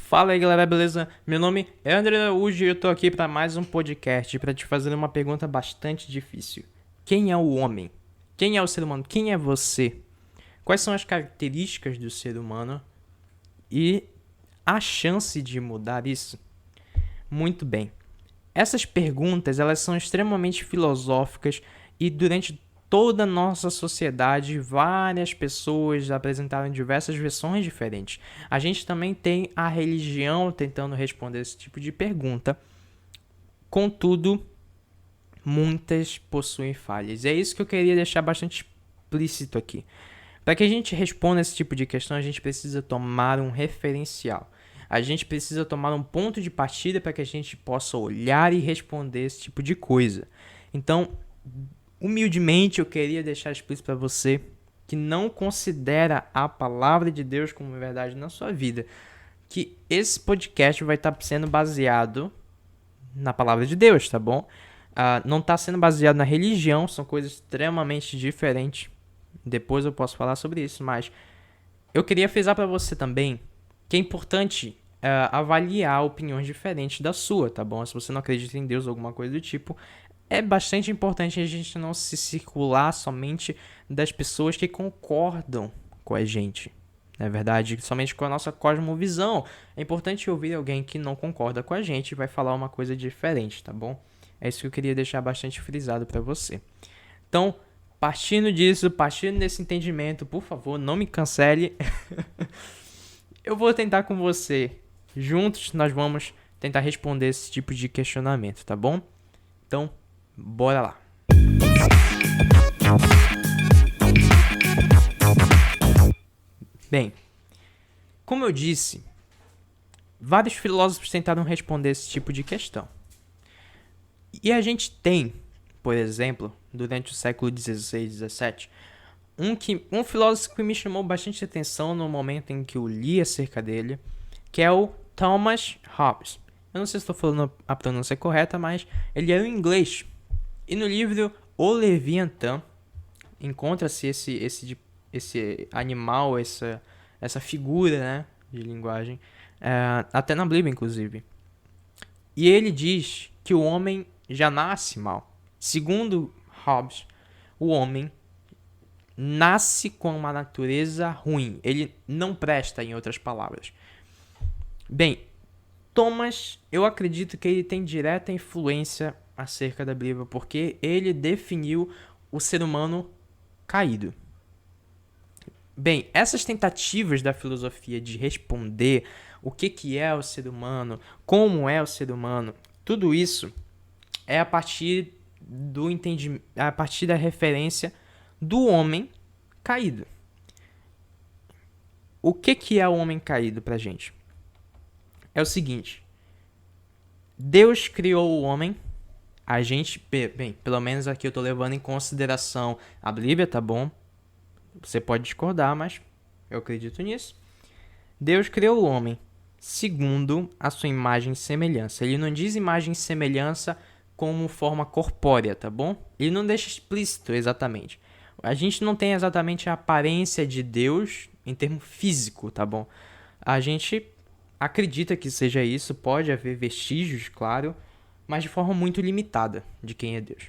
Fala aí galera, beleza? Meu nome é André Araújo e eu tô aqui para mais um podcast para te fazer uma pergunta bastante difícil. Quem é o homem? Quem é o ser humano? Quem é você? Quais são as características do ser humano e a chance de mudar isso? Muito bem. Essas perguntas, elas são extremamente filosóficas e durante toda a nossa sociedade, várias pessoas apresentaram diversas versões diferentes. A gente também tem a religião tentando responder esse tipo de pergunta. Contudo, muitas possuem falhas. É isso que eu queria deixar bastante explícito aqui. Para que a gente responda esse tipo de questão, a gente precisa tomar um referencial. A gente precisa tomar um ponto de partida para que a gente possa olhar e responder esse tipo de coisa. Então, humildemente, eu queria deixar explícito para você que não considera a palavra de Deus como verdade na sua vida, que esse podcast vai estar sendo baseado na palavra de Deus, tá bom? Não está sendo baseado na religião, são coisas extremamente diferentes. Depois eu posso falar sobre isso, mas eu queria frisar para você também que é importante avaliar opiniões diferentes da sua, tá bom? Se você não acredita em Deus ou alguma coisa do tipo, é bastante importante a gente não se circular somente das pessoas que concordam com a gente. Na verdade, somente com a nossa cosmovisão. É importante ouvir alguém que não concorda com a gente e vai falar uma coisa diferente, tá bom? É isso que eu queria deixar bastante frisado para você. Então, partindo disso, partindo desse entendimento, por favor, não me cancele. Eu vou tentar com você. Juntos nós vamos tentar responder esse tipo de questionamento, tá bom? Então, bora lá. Bem, como eu disse, vários filósofos tentaram responder esse tipo de questão. E a gente tem, por exemplo, durante o século XVI e XVII, um filósofo que me chamou bastante atenção no momento em que eu li acerca dele, que é o Thomas Hobbes. Eu não sei se estou falando a pronúncia correta, mas ele era em inglês. E no livro O Leviatã encontra-se esse animal, essa figura, né, de linguagem, até na Bíblia, inclusive. E ele diz que o homem já nasce mal. Segundo Hobbes, o homem nasce com uma natureza ruim. Ele não presta, em outras palavras. Bem, Thomas, eu acredito que ele tem direta influência acerca da Bíblia, porque ele definiu o ser humano caído. Bem, essas tentativas da filosofia de responder o que é o ser humano, como é o ser humano, tudo isso é a partir do entendimento, a partir da referência do homem caído. O que é o homem caído pra gente? É o seguinte: Deus criou o homem, a gente, bem, pelo menos aqui eu tô levando em consideração a Bíblia, tá bom? Você pode discordar, mas eu acredito nisso. Deus criou o homem segundo a sua imagem e semelhança. Ele não diz imagem e semelhança como forma corpórea, tá bom? Ele não deixa explícito exatamente. A gente não tem exatamente a aparência de Deus em termo físico, tá bom? A gente acredita que seja isso, pode haver vestígios, claro, mas de forma muito limitada de quem é Deus.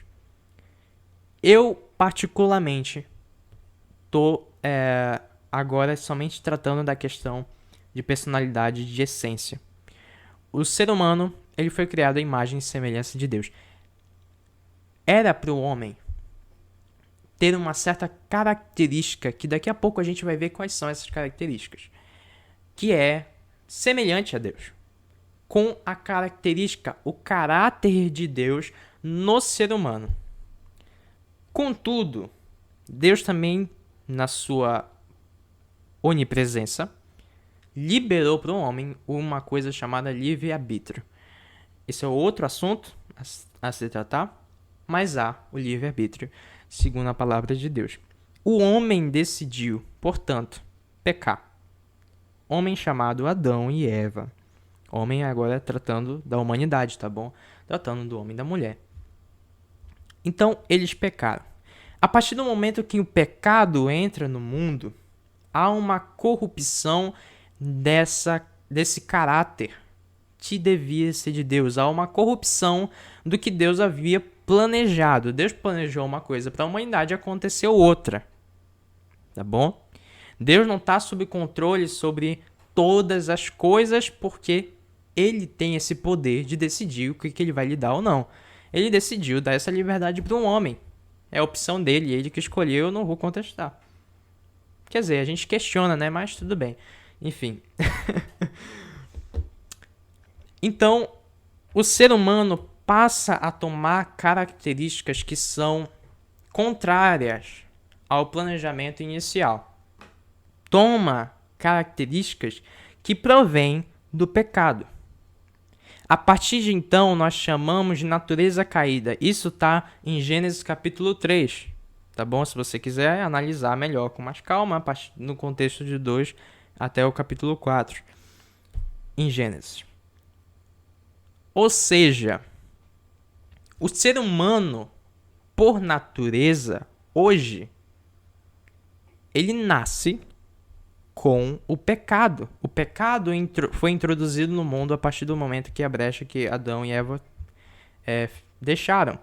Eu, particularmente, tô agora somente tratando da questão de personalidade, de essência. O ser humano, ele foi criado à imagem e semelhança de Deus. Era para o homem ter uma certa característica, que daqui a pouco a gente vai ver quais são essas características, que é semelhante a Deus, com a característica, o caráter de Deus no ser humano. Contudo, Deus também, na sua onipresença, liberou para o homem uma coisa chamada livre-arbítrio. Esse é outro assunto a se tratar, mas há o livre-arbítrio, segundo a palavra de Deus. O homem decidiu, portanto, pecar. Homem chamado Adão e Eva. Homem agora tratando da humanidade, tá bom? Tratando do homem e da mulher. Então, eles pecaram. A partir do momento que o pecado entra no mundo, há uma corrupção dessa desse caráter que devia ser de Deus. Há uma corrupção do que Deus havia planejado. Deus planejou uma coisa para a humanidade, aconteceu outra. Tá bom? Deus não está sob controle sobre todas as coisas porque ele tem esse poder de decidir o que ele vai lhe dar ou não. Ele decidiu dar essa liberdade para um homem. É a opção dele, ele que escolheu, eu não vou contestar. Quer dizer, a gente questiona, né? Mas tudo bem. Enfim. Então, o ser humano passa a tomar características que são contrárias ao planejamento inicial. Toma características que provêm do pecado. A partir de então, nós chamamos de natureza caída. Isso está em Gênesis capítulo 3. Tá bom? Se você quiser analisar melhor com mais calma, no contexto de 2 até o capítulo 4. Em Gênesis. Ou seja, o ser humano, por natureza, hoje, ele nasce com o pecado. O pecado foi introduzido no mundo a partir do momento que a brecha que Adão e Eva deixaram.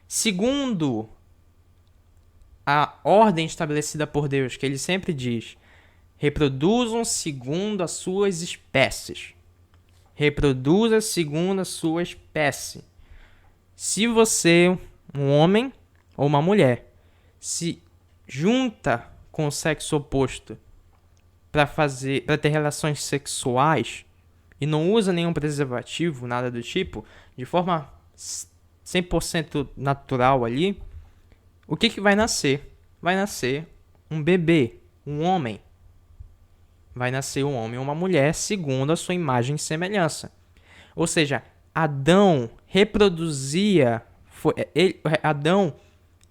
Segundo a ordem estabelecida por Deus, que ele sempre diz, reproduzam segundo as suas espécies. Reproduza segundo a sua espécie. Se você, um homem ou uma mulher, se junta com o sexo oposto para ter relações sexuais e não usa nenhum preservativo, nada do tipo, de forma 100% natural ali, o que vai nascer? Vai nascer um bebê, um homem. Vai nascer um homem ou uma mulher segundo a sua imagem e semelhança. Ou seja, Adão reproduzia... Adão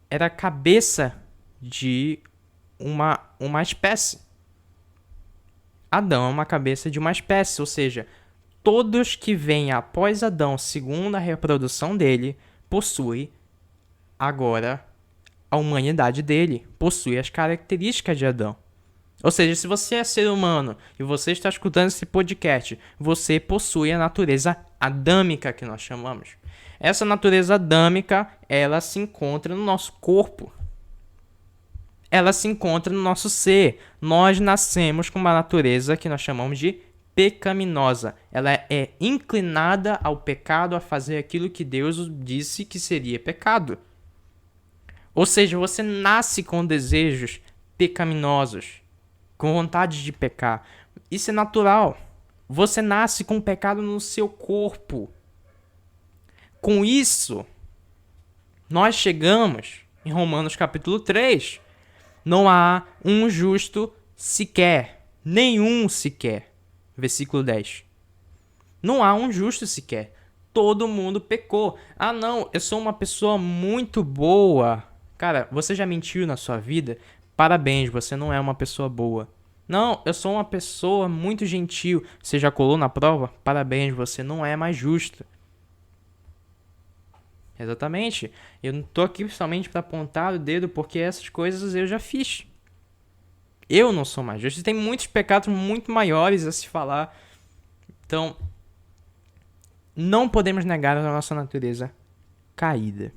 era a cabeça de uma espécie. Adão é uma cabeça de uma espécie, ou seja, todos que vêm após Adão, segundo a reprodução dele, possuem agora a humanidade dele, possui as características de Adão. Ou seja, se você é ser humano e você está escutando esse podcast, você possui a natureza adâmica que nós chamamos. Essa natureza adâmica, ela se encontra no nosso corpo. Ela se encontra no nosso ser. Nós nascemos com uma natureza que nós chamamos de pecaminosa. Ela é inclinada ao pecado, a fazer aquilo que Deus disse que seria pecado. Ou seja, você nasce com desejos pecaminosos, com vontade de pecar. Isso é natural. Você nasce com pecado no seu corpo. Com isso, nós chegamos em Romanos capítulo 3. Não há um justo sequer. Nenhum sequer. Versículo 10. Não há um justo sequer. Todo mundo pecou. Ah, não, eu sou uma pessoa muito boa. Cara, você já mentiu na sua vida? Parabéns, você não é uma pessoa boa. Não, eu sou uma pessoa muito gentil. Você já colou na prova? Parabéns, você não é mais justo. Exatamente. Eu não tô aqui somente para apontar o dedo porque essas coisas eu já fiz. Eu não sou mais justo. Tem muitos pecados muito maiores a se falar. Então, não podemos negar a nossa natureza caída.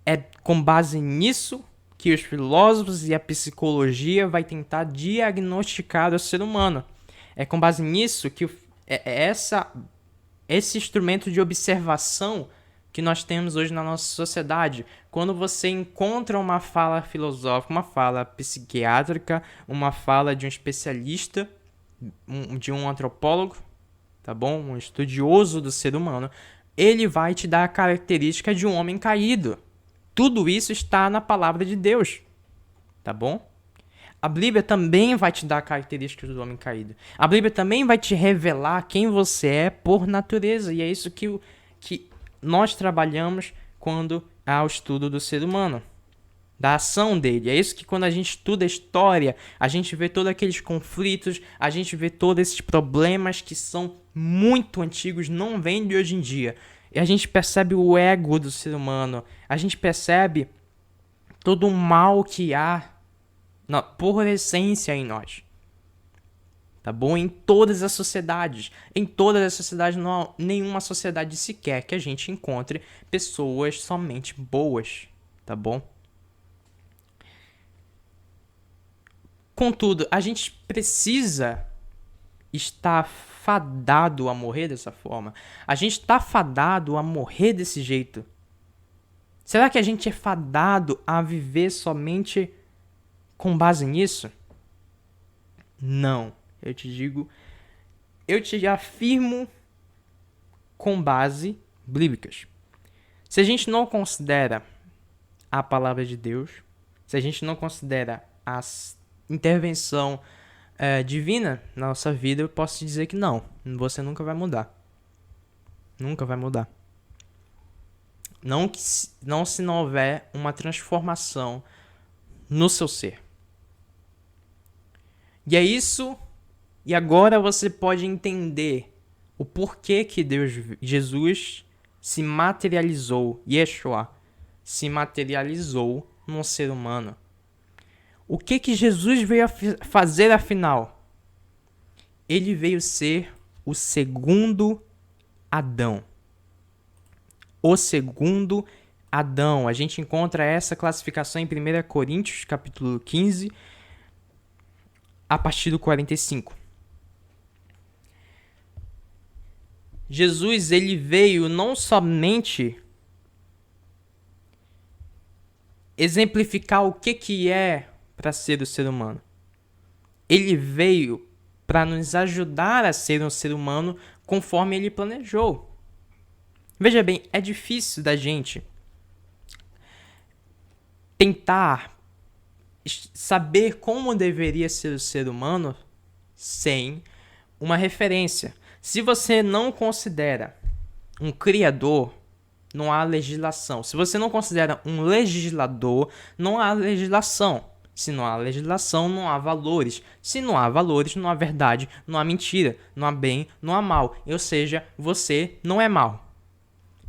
É com base nisso que os filósofos e a psicologia vai tentar diagnosticar o ser humano. É com base nisso que esse instrumento de observação que nós temos hoje na nossa sociedade. Quando você encontra uma fala filosófica, uma fala psiquiátrica, uma fala de um especialista, de um antropólogo, tá bom? Um estudioso do ser humano, ele vai te dar a característica de um homem caído. Tudo isso está na palavra de Deus, tá bom? A Bíblia também vai te dar características do homem caído. A Bíblia também vai te revelar quem você é por natureza. E é isso que nós trabalhamos quando há o estudo do ser humano, da ação dele. É isso que quando a gente estuda a história, a gente vê todos aqueles conflitos, a gente vê todos esses problemas que são muito antigos, não vêm de hoje em dia. E a gente percebe o ego do ser humano, a gente percebe todo o mal que há por essência em nós. tá bom? Em todas as sociedades. Em todas as sociedades, não há nenhuma sociedade sequer que a gente encontre pessoas somente boas, tá bom? Contudo, a gente precisa estar fadado a morrer dessa forma. A gente está fadado a morrer desse jeito. Será que a gente é fadado a viver somente com base nisso? Não. Eu te afirmo com base bíblicas. Se a gente não considera a palavra de Deus, se a gente não considera a intervenção divina na nossa vida, eu posso te dizer que não, você nunca vai mudar. Nunca vai mudar. Não se não houver uma transformação no seu ser. E é isso, e agora você pode entender o porquê que Jesus se materializou, Yeshua se materializou num ser humano. O que Jesus veio fazer afinal? Ele veio ser o segundo Adão. O segundo Adão. A gente encontra essa classificação em 1 Coríntios, capítulo 15, a partir do 45. Jesus, ele veio não somente exemplificar o que é para ser o ser humano. Ele veio para nos ajudar a ser um ser humano conforme ele planejou. Veja bem, é difícil da gente tentar saber como deveria ser o ser humano sem uma referência. Se você não considera um criador, não há legislação. Se você não considera um legislador, não há legislação. Se não há legislação, não há valores. Se não há valores, não há verdade, não há mentira, não há bem, não há mal. Ou seja, você não é mal.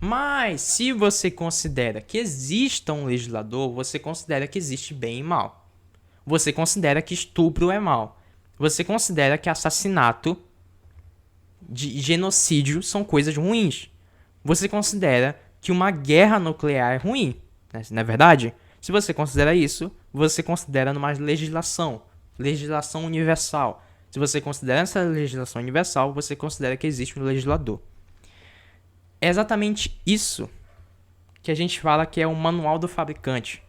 Mas se você considera que exista um legislador, você considera que existe bem e mal. Você considera que estupro é mal. Você considera que assassinato, de genocídio são coisas ruins. Você considera que uma guerra nuclear é ruim, né? Não é verdade? Se você considera isso, você considera uma legislação universal. Se você considera essa legislação universal, você considera que existe um legislador. É exatamente isso que a gente fala que é o manual do fabricante.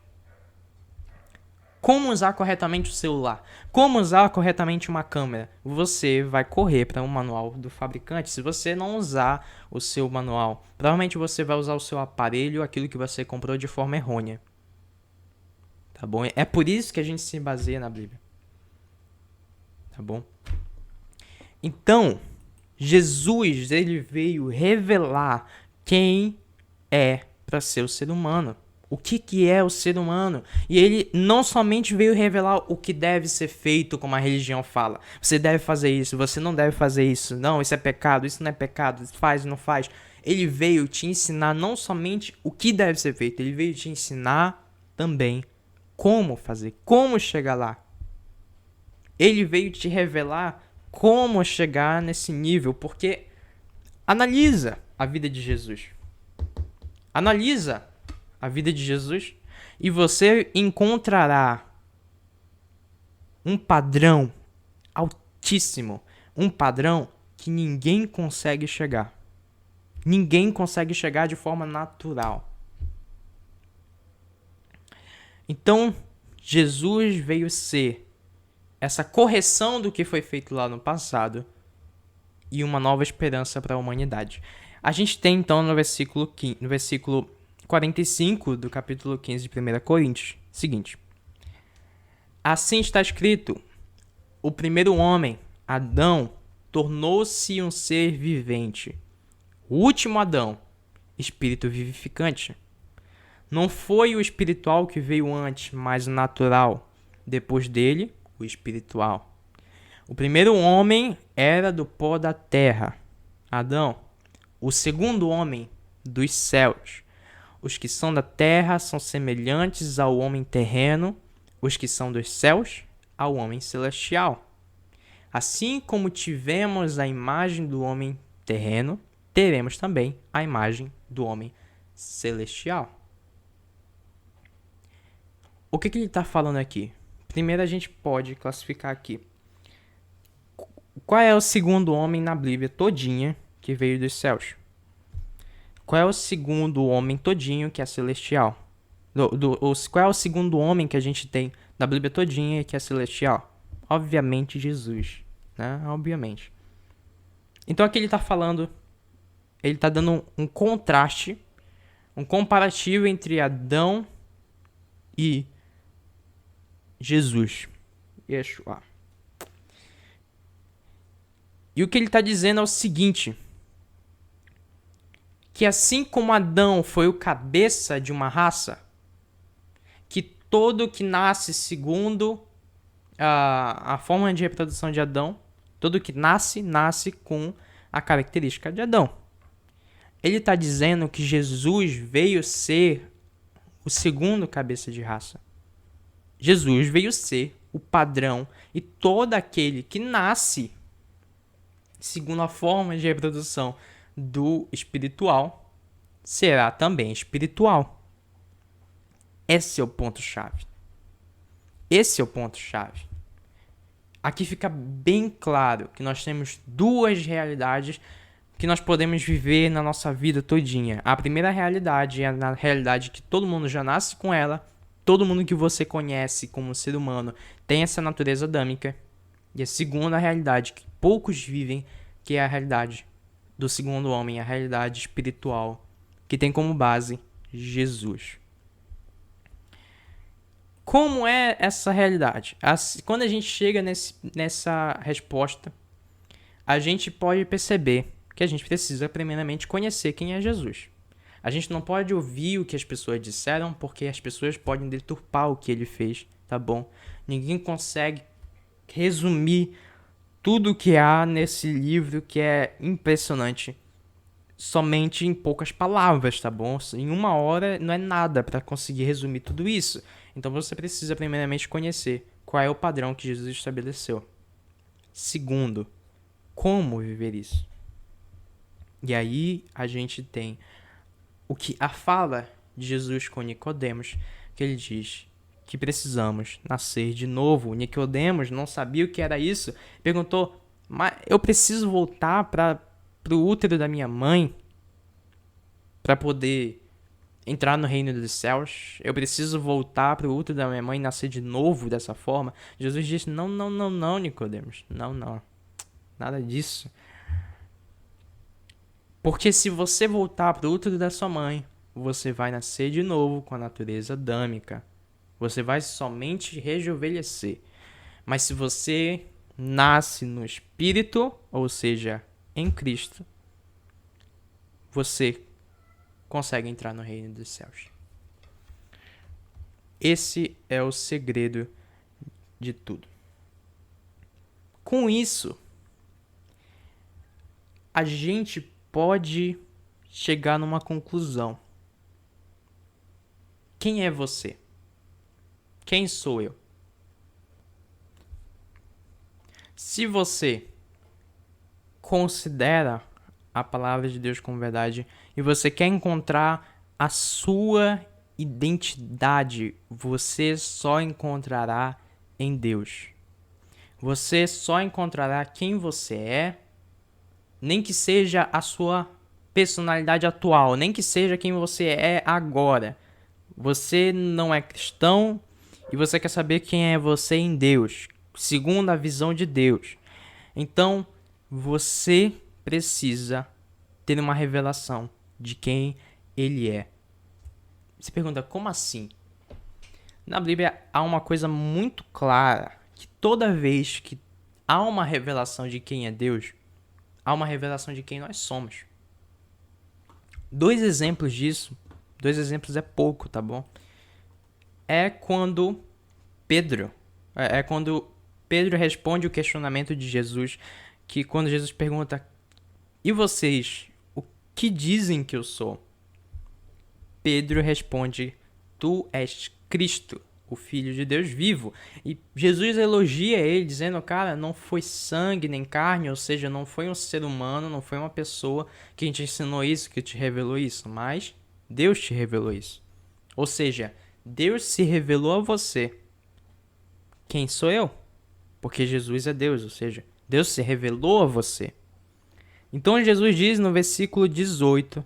Como usar corretamente o celular? Como usar corretamente uma câmera? Você vai correr para um manual do fabricante. Se você não usar o seu manual, provavelmente você vai usar o seu aparelho, aquilo que você comprou de forma errônea. Tá bom? É por isso que a gente se baseia na Bíblia. Tá bom? Então, Jesus, ele veio revelar quem é para ser o ser humano. O que é o ser humano? E ele não somente veio revelar o que deve ser feito, como a religião fala. Você deve fazer isso, você não deve fazer isso. Não, isso é pecado, isso não é pecado, faz, não faz. Ele veio te ensinar não somente o que deve ser feito, ele veio te ensinar também como fazer, como chegar lá. Ele veio te revelar como chegar nesse nível, porque analisa a vida de Jesus. Analisa a vida de Jesus e você encontrará um padrão altíssimo, um padrão que ninguém consegue chegar. Ninguém consegue chegar de forma natural. Então, Jesus veio ser essa correção do que foi feito lá no passado e uma nova esperança para a humanidade. A gente tem então no versículo 45 do capítulo 15 de 1 Coríntios, seguinte: assim está escrito, o primeiro homem, Adão, tornou-se um ser vivente. O último Adão, espírito vivificante. Não foi o espiritual que veio antes, mas o natural. Depois dele, o espiritual. O primeiro homem era do pó da terra, Adão. O segundo homem, dos céus. Os que são da terra são semelhantes ao homem terreno, os que são dos céus, ao homem celestial. Assim como tivemos a imagem do homem terreno, teremos também a imagem do homem celestial. O que ele está falando aqui? Primeiro a gente pode classificar aqui. Qual é o segundo homem na Bíblia todinha que veio dos céus? Qual é o segundo homem todinho que é celestial? Qual é o segundo homem que a gente tem na Bíblia todinha que é celestial? Obviamente Jesus, né? Obviamente. Então aqui ele está falando, ele está dando um contraste, um comparativo entre Adão e Jesus, Yeshua. E o que ele está dizendo é o seguinte, que assim como Adão foi o cabeça de uma raça, que todo que nasce segundo a forma de reprodução de Adão, todo que nasce com a característica de Adão. Ele está dizendo que Jesus veio ser o segundo cabeça de raça. Jesus veio ser o padrão e todo aquele que nasce segundo a forma de reprodução do espiritual será também espiritual. Esse é o ponto-chave. Esse é o ponto-chave. Aqui fica bem claro que nós temos duas realidades que nós podemos viver na nossa vida todinha. A primeira realidade é a realidade que todo mundo já nasce com ela, todo mundo que você conhece como ser humano tem essa natureza adâmica. E a segunda realidade que poucos vivem, que é a realidade do segundo homem, a realidade espiritual, que tem como base Jesus. Como é essa realidade? Quando a gente chega nessa resposta, a gente pode perceber que a gente precisa primeiramente conhecer quem é Jesus. A gente não pode ouvir o que as pessoas disseram, porque as pessoas podem deturpar o que ele fez, tá bom? Ninguém consegue resumir tudo que há nesse livro, que é impressionante, somente em poucas palavras, tá bom? Em 1 hora não é nada para conseguir resumir tudo isso. Então você precisa primeiramente conhecer qual é o padrão que Jesus estabeleceu. Segundo, como viver isso. E aí a gente tem o que a fala de Jesus com Nicodemos, que ele diz que precisamos nascer de novo. Nicodemos não sabia o que era isso, perguntou: mas eu preciso voltar para o útero da minha mãe para poder entrar no reino dos céus? Eu preciso voltar para o útero da minha mãe e nascer de novo dessa forma? Jesus disse: não, Nicodemos, não, nada disso. Porque se você voltar para o útero da sua mãe, você vai nascer de novo com a natureza adâmica. Você vai somente rejuvenescer. Mas se você nasce no Espírito, ou seja, em Cristo, você consegue entrar no reino dos céus. Esse é o segredo de tudo. Com isso, a gente pode chegar numa conclusão. Quem é você? Quem sou eu? Se você considera a palavra de Deus como verdade e você quer encontrar a sua identidade, você só encontrará em Deus. Você só encontrará quem você é, nem que seja a sua personalidade atual, nem que seja quem você é agora. Você não é cristão e você quer saber quem é você em Deus, segundo a visão de Deus. Então, você precisa ter uma revelação de quem ele é. Você pergunta, como assim? Na Bíblia há uma coisa muito clara, que toda vez que há uma revelação de quem é Deus, há uma revelação de quem nós somos. 2 exemplos disso, 2 exemplos é pouco, tá bom? É quando Pedro responde o questionamento de Jesus, que quando Jesus pergunta: e vocês, o que dizem que eu sou? Pedro responde: tu és Cristo, o Filho de Deus vivo. E Jesus elogia ele, dizendo, cara, não foi sangue nem carne, ou seja, não foi um ser humano, não foi uma pessoa que te ensinou isso, que te revelou isso, mas Deus te revelou isso. Ou seja, Deus se revelou a você. Quem sou eu? Porque Jesus é Deus, ou seja, Deus se revelou a você. Então Jesus diz no versículo 18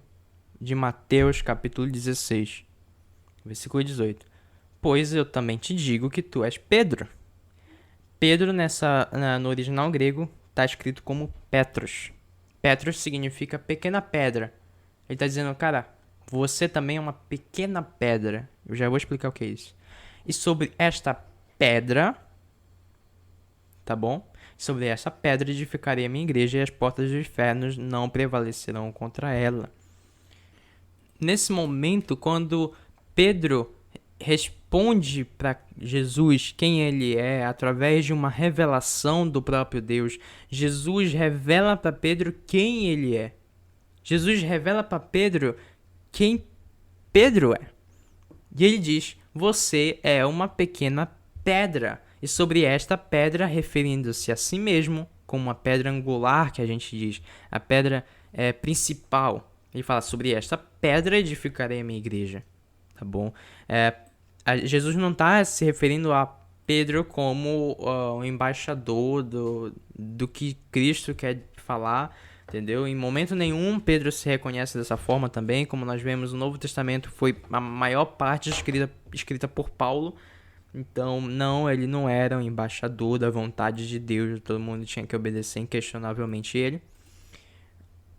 de Mateus capítulo 16, versículo 18: Pois eu também te digo que tu és Pedro. Pedro no original grego está escrito como Petros. Petros significa pequena pedra. Ele está dizendo, cara, você também é uma pequena pedra. Eu já vou explicar o que é isso. E sobre esta pedra, tá bom? Sobre essa pedra edificarei a minha igreja e as portas dos infernos não prevalecerão contra ela. Nesse momento, quando Pedro responde para Jesus quem ele é através de uma revelação do próprio Deus, Jesus revela para Pedro quem ele é. Jesus revela para Pedro quem Pedro é. E ele diz, você é uma pequena pedra. E sobre esta pedra, referindo-se a si mesmo, como uma pedra angular, que a gente diz, a pedra principal. Ele fala, sobre esta pedra edificarei a minha igreja. Tá bom? Jesus não está se referindo a Pedro como o embaixador do que Cristo quer falar, entendeu? Em momento nenhum Pedro se reconhece dessa forma também, como nós vemos no Novo Testamento foi a maior parte escrita por Paulo. Então, não, ele não era um embaixador da vontade de Deus, todo mundo tinha que obedecer inquestionavelmente ele.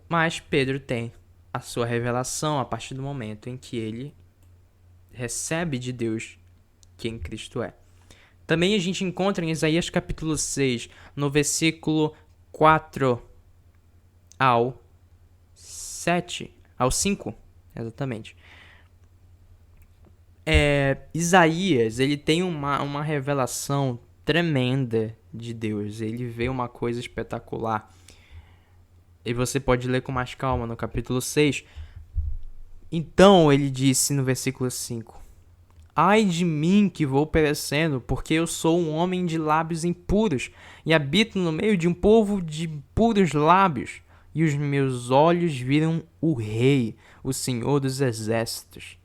Mas Pedro tem a sua revelação a partir do momento em que ele recebe de Deus quem Cristo é. Também a gente encontra em Isaías capítulo 6, no versículo 4 ao 5, exatamente. Isaías, ele tem uma revelação tremenda de Deus. Ele vê uma coisa espetacular. E você pode ler com mais calma no capítulo 6. Então ele disse no versículo 5: Ai de mim que vou perecendo, porque eu sou um homem de lábios impuros, e habito no meio de um povo de puros lábios, e os meus olhos viram o Rei, o Senhor dos Exércitos.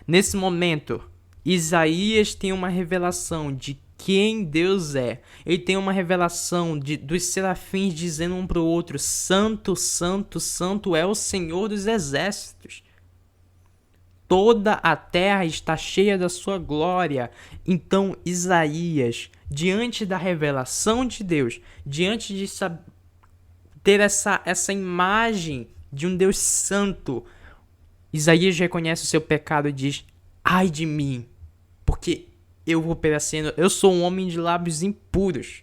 Nesse momento, Isaías tem uma revelação de quem Deus é. Ele tem uma revelação dos serafins dizendo um para o outro, Santo, Santo, Santo é o Senhor dos Exércitos. Toda a terra está cheia da sua glória. Então Isaías, diante da revelação de Deus, diante de ter essa imagem de um Deus santo, Isaías reconhece o seu pecado e diz, ai de mim, porque eu vou perecendo, eu sou um homem de lábios impuros.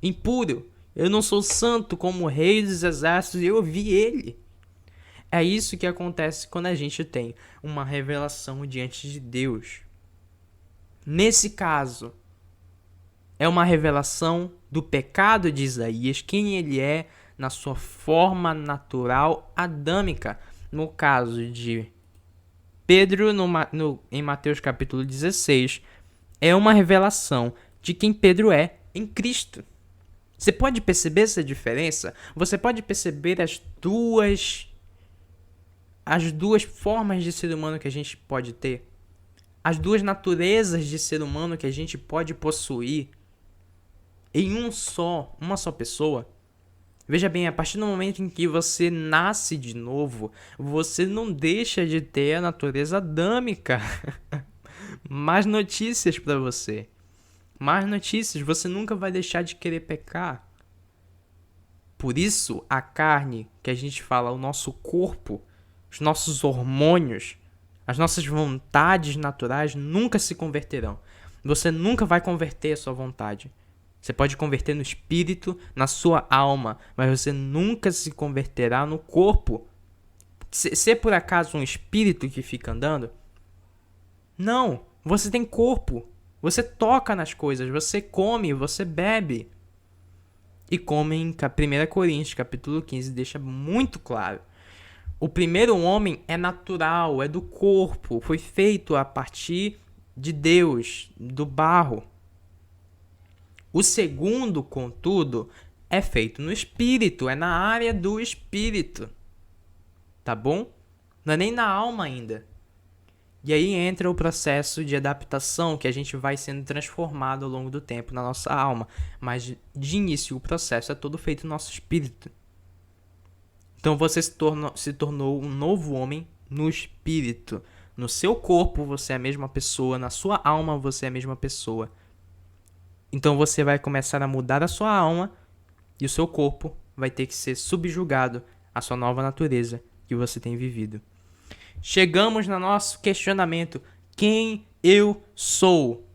Impuro, eu não sou santo como o Rei dos Exércitos, eu vi ele. É isso que acontece quando a gente tem uma revelação diante de Deus. Nesse caso, é uma revelação do pecado de Isaías, quem ele é na sua forma natural adâmica. No caso de Pedro, em Mateus capítulo 16, é uma revelação de quem Pedro é em Cristo. Você pode perceber essa diferença? Você pode perceber as duas formas de ser humano que a gente pode ter? As duas naturezas de ser humano que a gente pode possuir em uma só pessoa? Veja bem, a partir do momento em que você nasce de novo, você não deixa de ter a natureza adâmica. Mais notícias para você. Mais notícias, você nunca vai deixar de querer pecar. Por isso, a carne, que a gente fala, o nosso corpo, os nossos hormônios, as nossas vontades naturais nunca se converterão. Você nunca vai converter a sua vontade. Você pode converter no espírito, na sua alma, mas você nunca se converterá no corpo. Se é por acaso um espírito que fica andando, não, você tem corpo. Você toca nas coisas, você come, você bebe. E como em 1 Coríntios, capítulo 15, deixa muito claro. O primeiro homem é natural, é do corpo, foi feito a partir de Deus, do barro. O segundo, contudo, é feito no espírito, é na área do espírito. Tá bom? Não é nem na alma ainda. E aí entra o processo de adaptação, que a gente vai sendo transformado ao longo do tempo na nossa alma. Mas de início o processo é todo feito no nosso espírito. Então você se tornou um novo homem no espírito. No seu corpo você é a mesma pessoa, na sua alma você é a mesma pessoa. Então você vai começar a mudar a sua alma e o seu corpo vai ter que ser subjugado à sua nova natureza que você tem vivido. Chegamos no nosso questionamento: quem eu sou?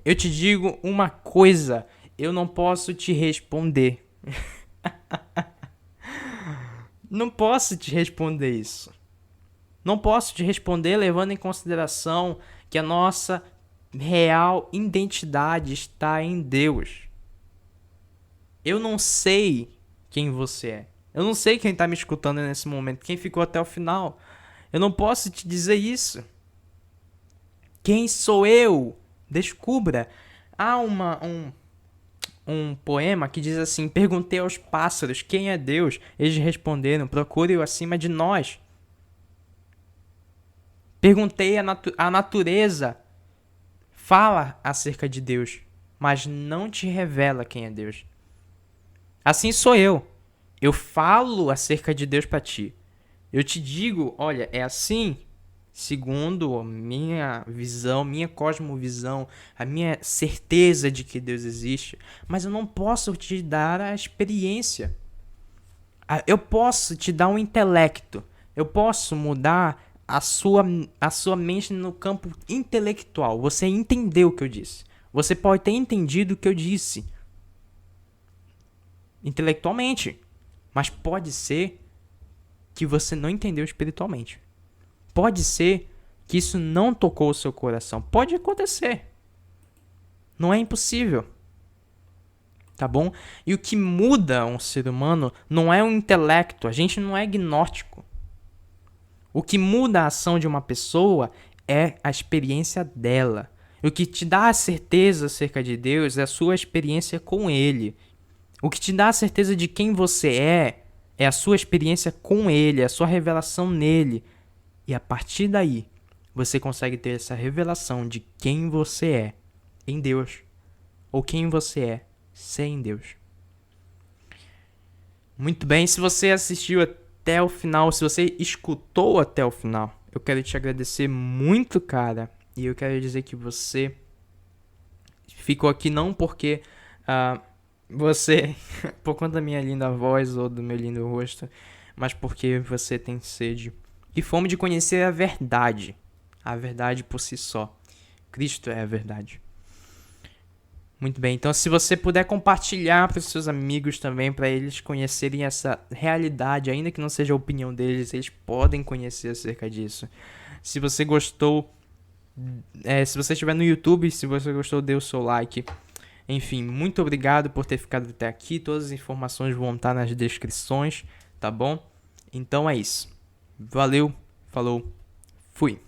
Eu te digo uma coisa, eu não posso te responder. Não posso te responder isso. Não posso te responder levando em consideração que a nossa real identidade está em Deus. Eu não sei quem você é. Eu não sei quem está me escutando nesse momento, quem ficou até o final. Eu não posso te dizer isso. Quem sou eu? Descubra. Há um poema que diz assim: perguntei aos pássaros quem é Deus. Eles responderam: procure-o acima de nós. Perguntei à natureza. Fala acerca de Deus, mas não te revela quem é Deus. Assim sou eu. Eu falo acerca de Deus para ti. Eu te digo, olha, é assim, segundo a minha visão, minha cosmovisão, a minha certeza de que Deus existe, mas eu não posso te dar a experiência. Eu posso te dar um intelecto. Eu posso mudar a sua mente no campo intelectual. Você entendeu o que eu disse. Você pode ter entendido o que eu disse intelectualmente, mas pode ser que você não entendeu espiritualmente. Pode ser que isso não tocou o seu coração. Pode acontecer. Não é impossível. Tá bom? E o que muda um ser humano não é o intelecto. A gente não é gnóstico. O que muda a ação de uma pessoa é a experiência dela. O que te dá a certeza acerca de Deus é a sua experiência com Ele. O que te dá a certeza de quem você é a sua experiência com Ele, a sua revelação nele. E a partir daí, você consegue ter essa revelação de quem você é em Deus, ou quem você é sem Deus. Muito bem, se você assistiu até o final, se você escutou até o final, eu quero te agradecer muito, cara. E eu quero dizer que você ficou aqui não porque você, por conta da minha linda voz ou do meu lindo rosto, mas porque você tem sede e fome de conhecer a verdade por si só. Cristo é a verdade. Muito bem, então se você puder compartilhar para os seus amigos também, para eles conhecerem essa realidade, ainda que não seja a opinião deles, eles podem conhecer acerca disso. Se você gostou, se você estiver no YouTube, se você gostou, dê o seu like. Enfim, muito obrigado por ter ficado até aqui, todas as informações vão estar nas descrições, tá bom? Então é isso. Valeu, falou, fui.